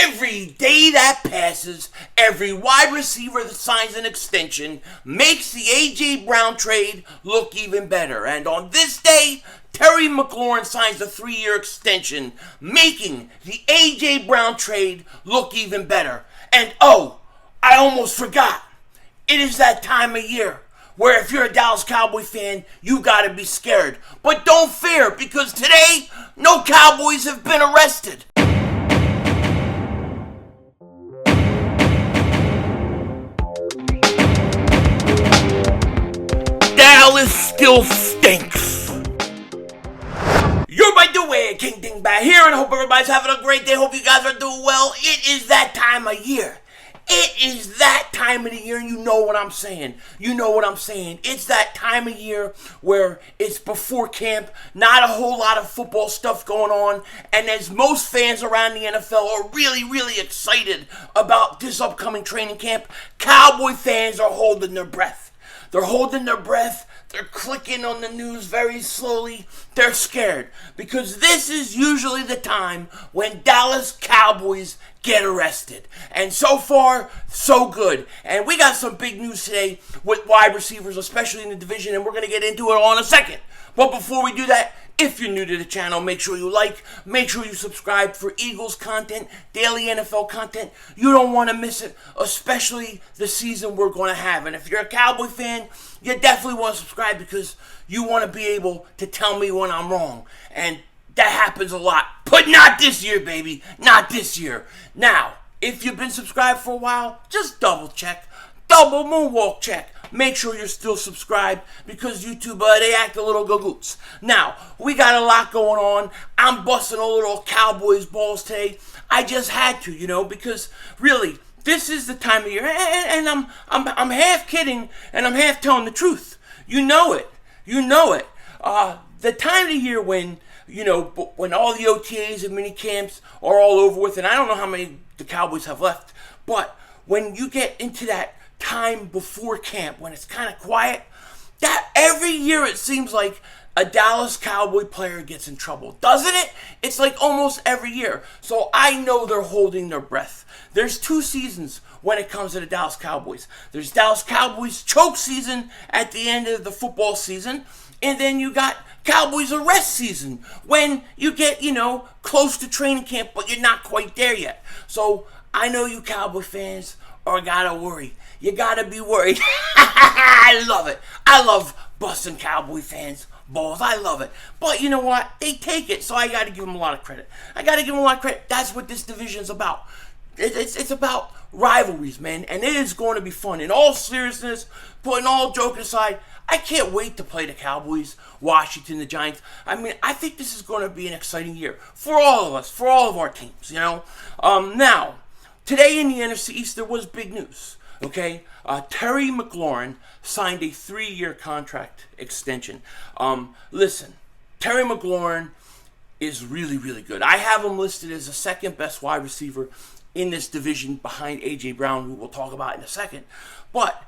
Every day that passes, every wide receiver that signs an extension makes the A.J. Brown trade look even better. And on this day, Terry Mclaurin signs a 3-year extension, making the A.J. Brown trade look even better. And oh, I almost forgot. It is that time of year where if you're a Dallas Cowboy fan, you gotta be scared. But don't fear, because today, no Cowboys have been arrested. Dallas still stinks. You're by the way, King Dingbat here, and I hope everybody's having a great day. Hope you guys are doing well. It is that time of year. It is that time of the year, and you know what I'm saying. You know what I'm saying. It's that time of year where it's before camp, not a whole lot of football stuff going on, and as most fans around the NFL are really excited about this upcoming training camp, Cowboy fans are holding their breath. They're holding their breath. They're clicking on the news very slowly. They're scared because this is usually the time when Dallas Cowboys get arrested. And so far, so good. And we got some big news today with wide receivers, especially in the division, and we're going to get into it all in a second. But before we do that, if you're new to the channel, make sure you like, make sure you subscribe for Eagles content, daily NFL content. You don't want to miss it, especially the season we're going to have. And if you're a Cowboy fan, you definitely want to subscribe because you want to be able to tell me when I'm wrong. And that happens a lot. But not this year, baby. Not this year. Now, if you've been subscribed for a while, just double check. Double moonwalk check. Make sure you're still subscribed because YouTube, they act a little gagoots. Now, we got a lot going on. I'm busting a little Cowboys balls today. I just had to, because really, this is the time of year, and I'm half kidding and I'm half telling the truth. You know it. The time of the year when when all the OTAs and mini camps are all over with, and I don't know how many the Cowboys have left, but when you get into that time before camp, when it's kind of quiet, that every year it seems like a Dallas Cowboy player gets in trouble, doesn't it? It's like almost every year. So I know they're holding their breath. There's 2 seasons when it comes to the Dallas Cowboys. There's Dallas Cowboys choke season at the end of the football season, and then you got Cowboys arrest season when you get, close to training camp, but you're not quite there yet. So I know you Cowboy fans are gotta worry. You gotta be worried. I love it. I love busting Cowboy fans' balls. I love it. But you know what? They take it, so I gotta give them a lot of credit. That's what this division's about. It's about rivalries, man, and it is going to be fun. In all seriousness, putting all joking aside, I can't wait to play the Cowboys, Washington, the Giants. I mean, I think this is going to be an exciting year for all of us, for all of our teams, Now, today in the NFC East, there was big news, okay? Terry Mclaurin signed a 3-year contract extension. Listen, Terry Mclaurin is really good. I have him listed as the second best wide receiver in this division behind A.J. Brown, who we'll talk about in a second. But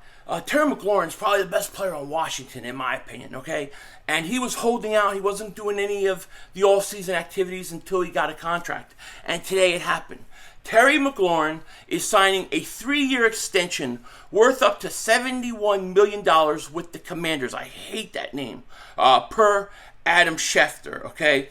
Terry McLaurin is probably the best player on Washington, in my opinion, okay? And he was holding out. He wasn't doing any of the all-season activities until he got a contract. And today it happened. Terry McLaurin is signing a 3-year extension worth up to $71 million with the Commanders. I hate that name. Per Adam Schefter, okay?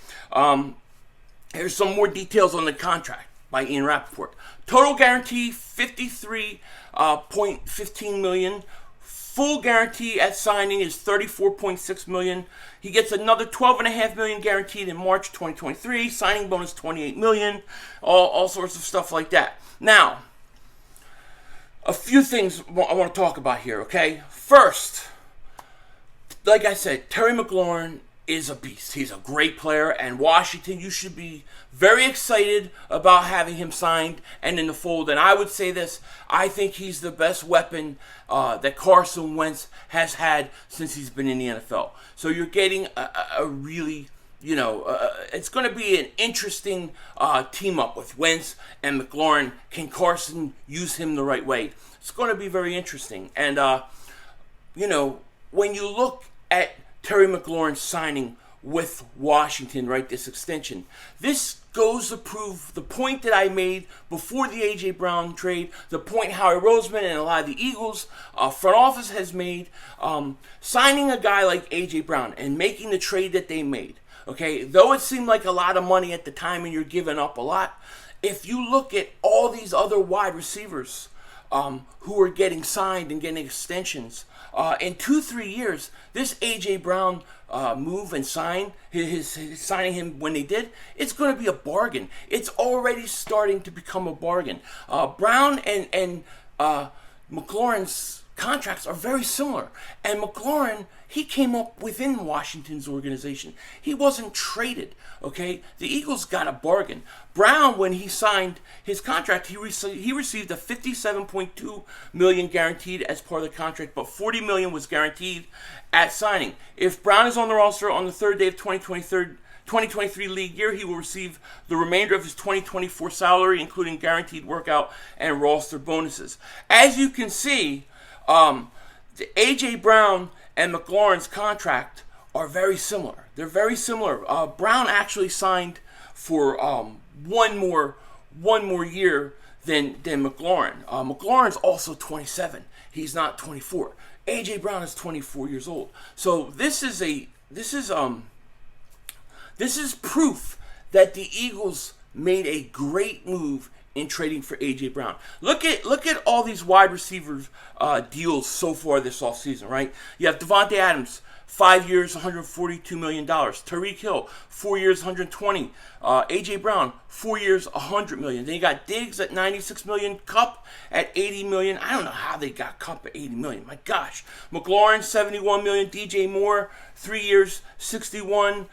Here's some more details on the contract by Ian Rappaport. Total guarantee, $53.15 million. Full guarantee at signing is $34.6 million. He gets another $12.5 million guaranteed in March 2023. Signing bonus $28 million. All sorts of stuff like that. Now, a few things I want to talk about here, okay? First, like I said, Terry McLaurin is a beast. He's a great player, and Washington, you should be very excited about having him signed and in the fold. And I would say this, I think he's the best weapon that Carson Wentz has had since he's been in the NFL. So you're getting a really, it's going to be an interesting team up with Wentz and McLaurin. Can Carson use him the right way? It's going to be very interesting. And, when you look at Terry McLaurin signing with Washington, right, this extension, this goes to prove the point that I made before the A.J. Brown trade, the point Howie Roseman and a lot of the Eagles front office has made, signing a guy like A.J. Brown and making the trade that they made. Okay, though it seemed like a lot of money at the time and you're giving up a lot, if you look at all these other wide receivers who are getting signed and getting extensions, in 2-3 years, this A.J. Brown move and signing him when they did, it's going to be a bargain. It's already starting to become a bargain. Brown and Mclaurin's contracts are very similar. And Mclaurin, he came up within Washington's organization. He wasn't traded, okay? The Eagles got a bargain. Brown, when he signed his contract, he received a $57.2 million guaranteed as part of the contract, but $40 million was guaranteed at signing. If Brown is on the roster on the third day of 2023 league year, he will receive the remainder of his 2024 salary, including guaranteed workout and roster bonuses. As you can see, the A.J. Brown and Mclaurin's contract are very similar. They're very similar. Brown actually signed for one more year than Mclaurin. Mclaurin's also 27. He's not 24. A.J. Brown is 24 years old. So this is proof that the Eagles made a great move in trading for A.J. Brown. Look at all these wide receivers deals so far this offseason, right? You have Devontae Adams, 5 years, $142 million. Tyreek Hill, 4 years, $120. A.J. Brown, 4 years, $100 million. Then you got Diggs at $96 million, Kupp at $80 million. I don't know how they got Kupp at $80 million. My gosh. McLaurin, $71 million. DJ Moore, 3 years, $61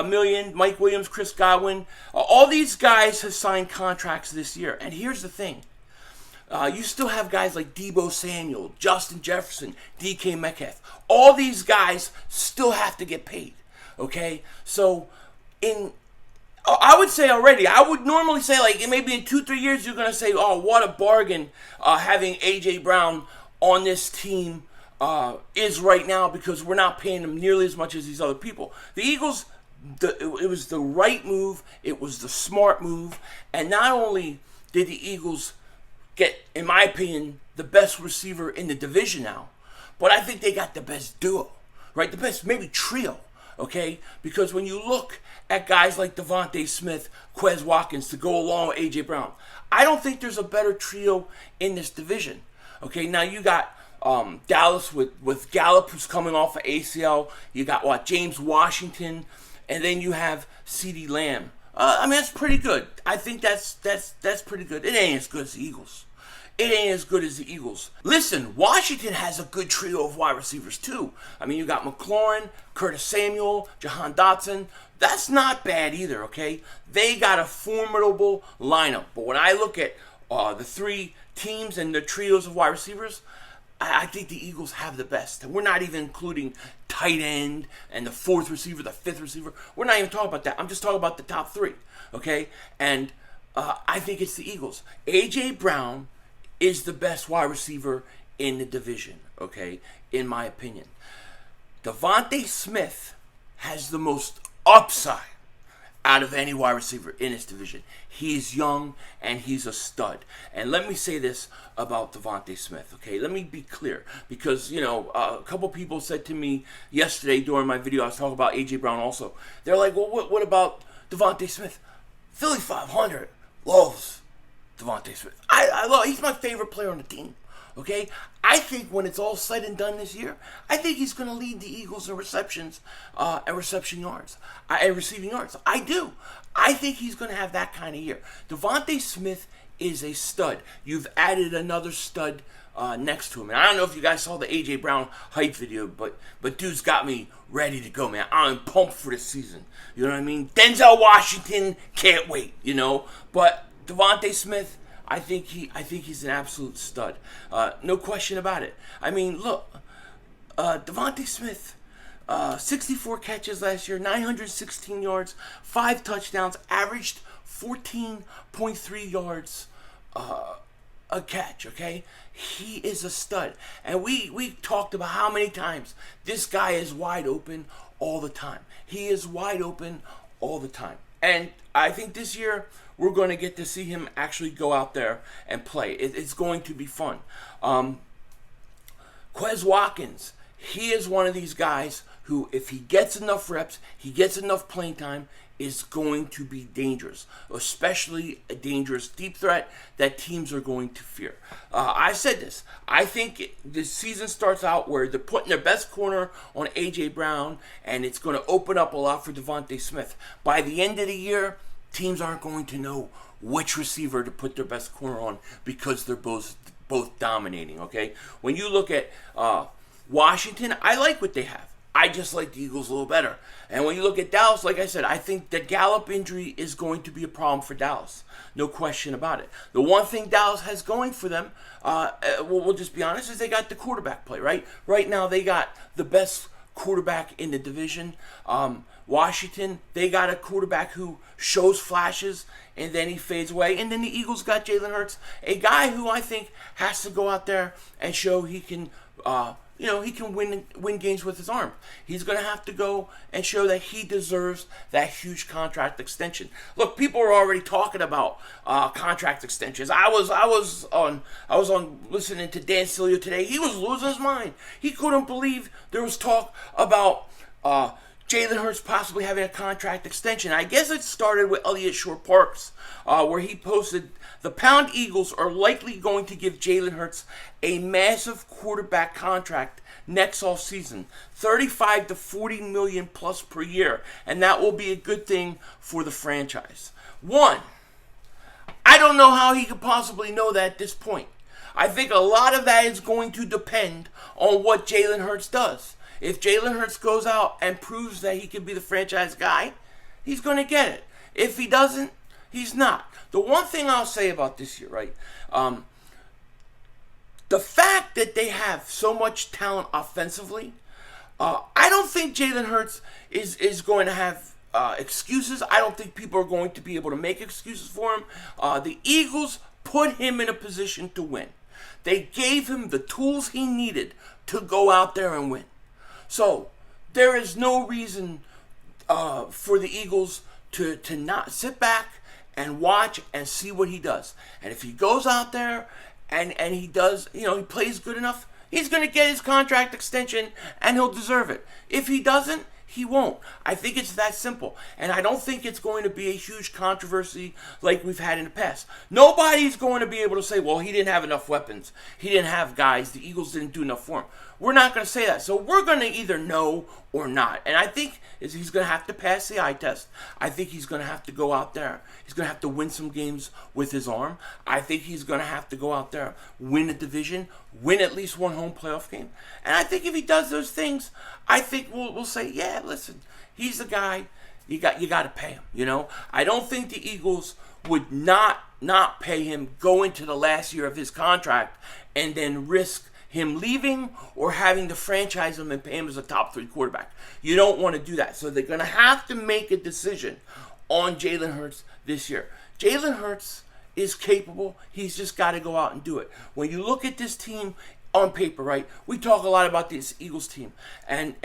million. Mike Williams, Chris Godwin. All these guys have signed contracts this year. And here's the thing. You still have guys like Deebo Samuel, Justin Jefferson, DK Metcalf. All these guys still have to get paid. Okay? So, I would say already, I would normally say like maybe in 2-3 years you're going to say, oh, what a bargain having A.J. Brown on this team is right now, because we're not paying him nearly as much as these other people. The Eagles, it was the right move. It was the smart move. And not only did the Eagles get, in my opinion, the best receiver in the division now, but I think they got the best duo, right? The best, maybe trio, okay? Because when you look at guys like Devontae Smith, Quez Watkins to go along with A.J. Brown, I don't think there's a better trio in this division, okay? Now you got Dallas with Gallup, who's coming off of ACL. You got James Washington, and then you have CeeDee Lamb. I mean, that's pretty good. I think that's pretty good. It ain't as good as the Eagles. It ain't as good as the Eagles. Listen, Washington has a good trio of wide receivers too. I mean, you got McLaurin, Curtis Samuel, Jahan Dotson. That's not bad either, okay? They got a formidable lineup. But when I look at the three teams and the trios of wide receivers, I think the Eagles have the best. And we're not even including tight end and the fourth receiver, the fifth receiver. We're not even talking about that. I'm just talking about the top three, okay? And I think it's the Eagles. A.J. Brown is the best wide receiver in the division, okay, in my opinion. Devontae Smith has the most upside out of any wide receiver in this division. He's young and he's a stud. And let me say this about Devontae Smith, okay? Let me be clear, because, a couple people said to me yesterday during my video, I was talking about A.J. Brown also. They're like, well, what about Devontae Smith? Philly 500 loves Devontae Smith. I love, he's my favorite player on the team, okay? I think when it's all said and done this year, I think he's going to lead the Eagles in receptions and reception yards and receiving yards. I do. I think he's going to have that kind of year. Devontae Smith is a stud. You've added another stud next to him. And I don't know if you guys saw the A.J. Brown hype video, but dude's got me ready to go, man. I'm pumped for this season. You know what I mean? Denzel Washington, can't wait, But Devontae Smith, I think he's an absolute stud. No question about it. I mean, look, Devontae Smith, 64 catches last year, 916 yards, 5 touchdowns, averaged 14.3 yards a catch, okay? He is a stud. And we talked about how many times this guy is wide open all the time. He is wide open all the time. And I think this year we're going to get to see him actually go out there and play. It's going to be fun. Quez Watkins, he is one of these guys who, if he gets enough reps, he gets enough playing time, is going to be dangerous, especially a dangerous deep threat that teams are going to fear. I said this. I think this season starts out where they're putting their best corner on A.J.Brown, and it's going to open up a lot for Devontae Smith. By the end of the year, teams aren't going to know which receiver to put their best corner on because they're both dominating, okay? When you look at Washington, I like what they have. I just like the Eagles a little better. And when you look at Dallas, like I said, I think the Gallup injury is going to be a problem for Dallas. No question about it. The one thing Dallas has going for them, we'll just be honest, is they got the quarterback play, right? Right now, they got the best quarterback in the division. Washington, they got a quarterback who shows flashes and then he fades away. And then the Eagles got Jalen Hurts, a guy who I think has to go out there and show he can, he can win games with his arm. He's going to have to go and show that he deserves that huge contract extension. Look, people are already talking about contract extensions. I was on listening to Dan Sileo today. He was losing his mind. He couldn't believe there was talk about Jalen Hurts possibly having a contract extension. I guess it started with Elliott Shore-Parks, where he posted, the Pound Eagles are likely going to give Jalen Hurts a massive quarterback contract next offseason, $35 to $40 million plus per year, and that will be a good thing for the franchise. One, I don't know how he could possibly know that at this point. I think a lot of that is going to depend on what Jalen Hurts does. If Jalen Hurts goes out and proves that he can be the franchise guy, he's going to get it. If he doesn't, he's not. The one thing I'll say about this year, right? The fact that they have so much talent offensively, I don't think Jalen Hurts is going to have excuses. I don't think people are going to be able to make excuses for him. The Eagles put him in a position to win. They gave him the tools he needed to go out there and win. So there is no reason for the Eagles to not sit back and watch and see what he does. And if he goes out there and he does, he plays good enough, he's going to get his contract extension and he'll deserve it. If he doesn't, he won't. I think it's that simple. And I don't think it's going to be a huge controversy like we've had in the past. Nobody's going to be able to say, well, he didn't have enough weapons. He didn't have guys. The Eagles didn't do enough for him. We're not going to say that. So we're going to either know or not. And I think he's going to have to pass the eye test. I think he's going to have to go out there. He's going to have to win some games with his arm. I think he's going to have to go out there, win a division, win at least one home playoff game. And I think if he does those things, I think we'll say, yeah, listen, he's the guy. You got to pay him, I don't think the Eagles would not pay him, go into the last year of his contract, and then risk him leaving or having to franchise him and pay him as a top 3 quarterback. You don't want to do that. So they're going to have to make a decision on Jalen Hurts this year. Jalen Hurts is capable. He's just got to go out and do it. When you look at this team on paper, right, we talk a lot about this Eagles team. And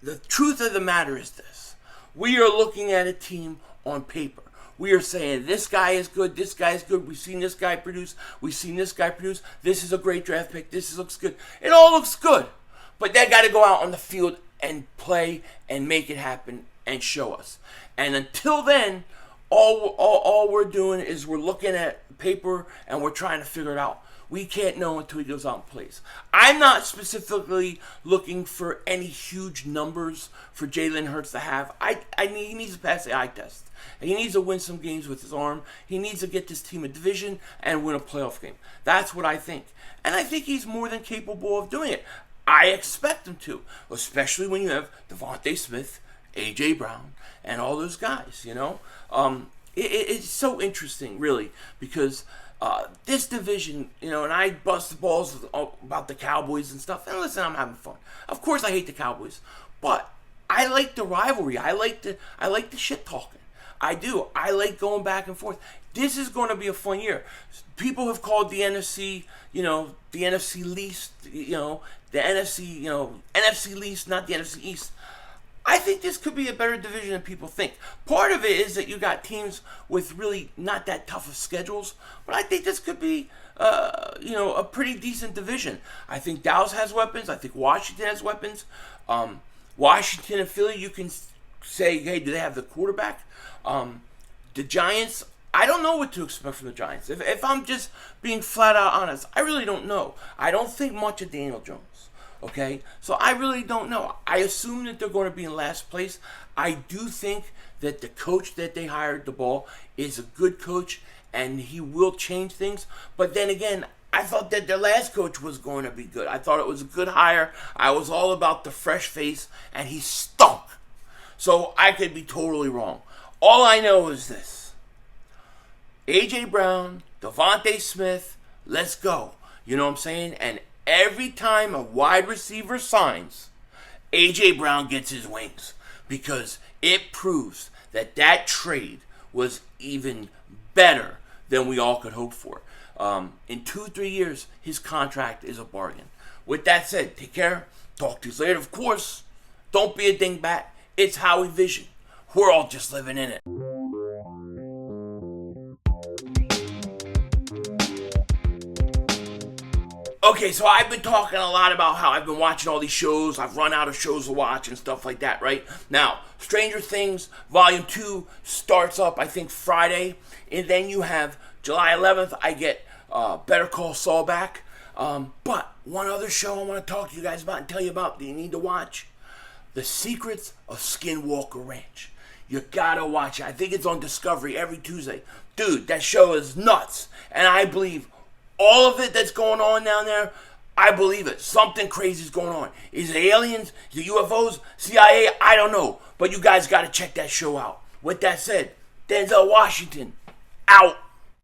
the truth of the matter is this. We are looking at a team on paper. We are saying this guy is good, this guy is good, we've seen this guy produce, we've seen this guy produce, this is a great draft pick, looks good. It all looks good. But they got to go out on the field and play and make it happen and show us. And until then, all we're doing is we're looking at paper and we're trying to figure it out. We can't know until he goes out and plays. I'm not specifically looking for any huge numbers for Jalen Hurts to have. He needs to pass the eye test. He needs to win some games with his arm. He needs to get this team a division and win a playoff game. That's what I think. And I think he's more than capable of doing it. I expect him to, especially when you have Devontae Smith, A.J. Brown, and all those guys, It's so interesting, really, because this division, and I bust the balls about the Cowboys and stuff. And listen, I'm having fun. Of course, I hate the Cowboys, but I like the rivalry. I like the shit talking. I do. I like going back and forth. This is going to be a fun year. People have called the NFC, the NFC least, the NFC, NFC least, not the NFC East. I think this could be a better division than people think. Part of it is that you got teams with really not that tough of schedules, but I think this could be, a pretty decent division. I think Dallas has weapons. I think Washington has weapons. Washington and Philly, you can say, hey, do they have the quarterback? The Giants, I don't know what to expect from the Giants. If I'm just being flat out honest, I really don't know. I don't think much of Daniel Jones. Okay, so I really don't know. I assume that they're going to be in last place. I do think that the coach that they hired, the ball, is a good coach, and he will change things. But then again, I thought that their last coach was going to be good. I thought it was a good hire. I was all about the fresh face, and he stunk. So I could be totally wrong. All I know is this. A.J.Brown, Devontae Smith, let's go. You know what I'm saying? And every time a wide receiver signs, A.J. Brown gets his wings because it proves that that trade was even better than we all could hope for. In 2-3 years, his contract is a bargain. With that said, take care. Talk to you later. Of course, don't be a dingbat. It's Howie Vision. We're all just living in it. Okay, so I've been talking a lot about how I've been watching all these shows. I've run out of shows to watch and stuff like that, right? Now, Stranger Things Volume 2 starts up, I think, Friday. And then you have July 11th, I get Better Call Saul back. But one other show I want to talk to you guys about and tell you about that you need to watch. The Secrets of Skinwalker Ranch. You gotta watch it. I think it's on Discovery every Tuesday. Dude, that show is nuts. And I believe all of it that's going on down there, I believe it. Something crazy is going on. Is it aliens? Is it UFOs? CIA? I don't know. But you guys got to check that show out. With that said, Denzel Washington, out.